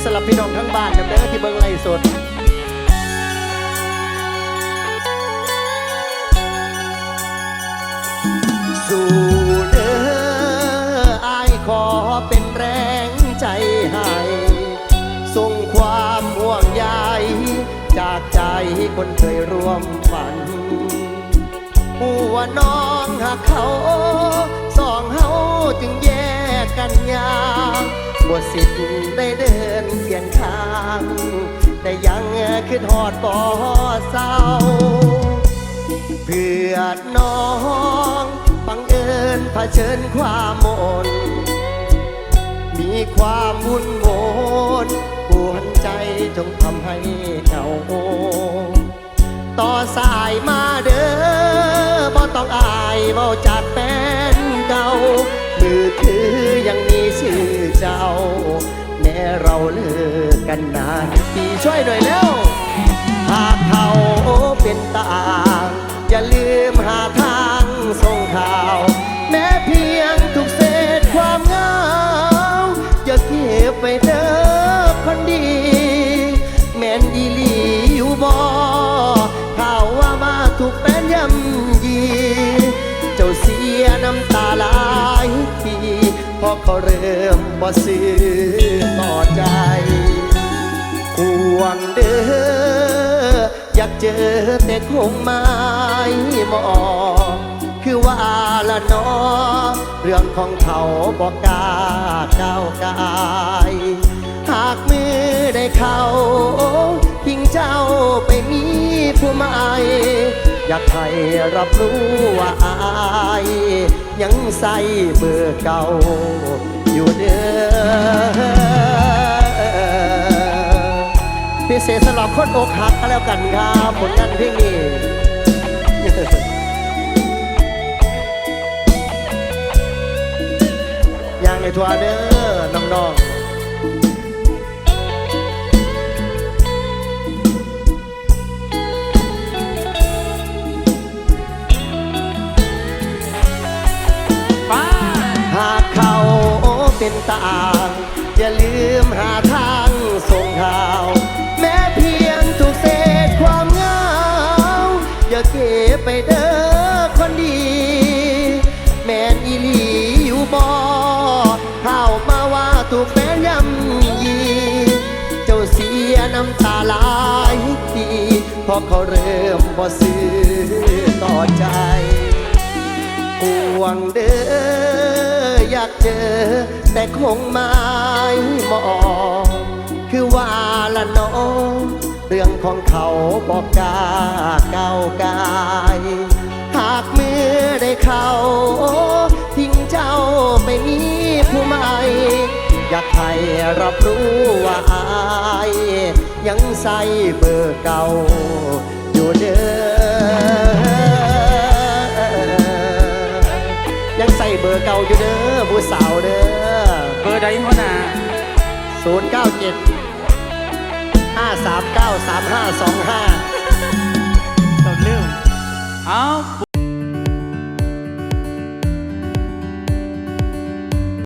สำหรับพี่น้องทั้งบ้านนะเด้อที่เบิ่งไลฟ์สดสู่เด้ออายขอเป็นแรงใจให้ส่งความห่วงใยจากใจคนเคยร่วมฝันหัวน้องหากเขาสองเฮาจึงแยกกันยางบ่สิทธิ์ได้เดินเคียงข้างแต่ยังคิดฮอดบ่เศร้าเพื่อน้องบังเอิญเผชิญความมนมีความวุ่นวอนปวนใจจงทำให้เหงาต่อสายมาเด้อบ่ต้องอายเว้าจากแฟนเก่ามือถือยังมีชื่อเจ้าแม้เราเลิกกันนานปีช่วยหน่อยแล้วหากเขาเป็นต่างอย่าลืมหาทางส่งข่าวแม้เพียงทุกเศษความเหงาอย่าเก็บไปเด้อคนดีแม่นอีหลีอยู่บ่ข่าวว่ามาถูกแฟนย่ำยีเจ้าเสียน้ำตาหลายทีเพราะเขาเริ่มบ่ซื่อต่อใจห่วงเด้ออยากเจอแต่คงไม่มองคือว่าละน้อเรื่องของเขาบอกกล้าก้าวกายหากมือได้เข้าทิ้งเจ้าไปมีผู้ใหม่อยากให้รับรู้ว่าอายยังใส่เบอร์เก่าอยู่เด้อพิเศษสำหรับคนอกหักก็แล้วกันครับผลงานเพลงนี้อย่างในทัวร์เด้อน้องๆหากเขาเป็นต่างอย่าลืมหาทางส่งข่าวแม้เพียงทุกเศษความเหงาอย่าเก็บไปเด้อคนดีแม่นอีหลีอยู่บ่เข้ามาว่าถูกแฟนย่ำยีเจ้าเสียน้ำตาหลายทีเพราะเขาเริ่มบ่ซื่อต่อใจห่วงเด้ออยากเจอแต่คงไม่มองคือว่าละน้องเรื่องของเขาบอกกล้าก้าวกายหากมือได้เข้าทิ้งเจ้าไปมีผู้ใหม่อยากให้รับรู้ว่าอายยังใส่เบอร์เก่าอยู่เด้อยังใส่เบอร์เก่าอยู่เด้อผู้สาวเด้อเบอร์ใดหัวหน้า097 539 3525ต้องลืมเอา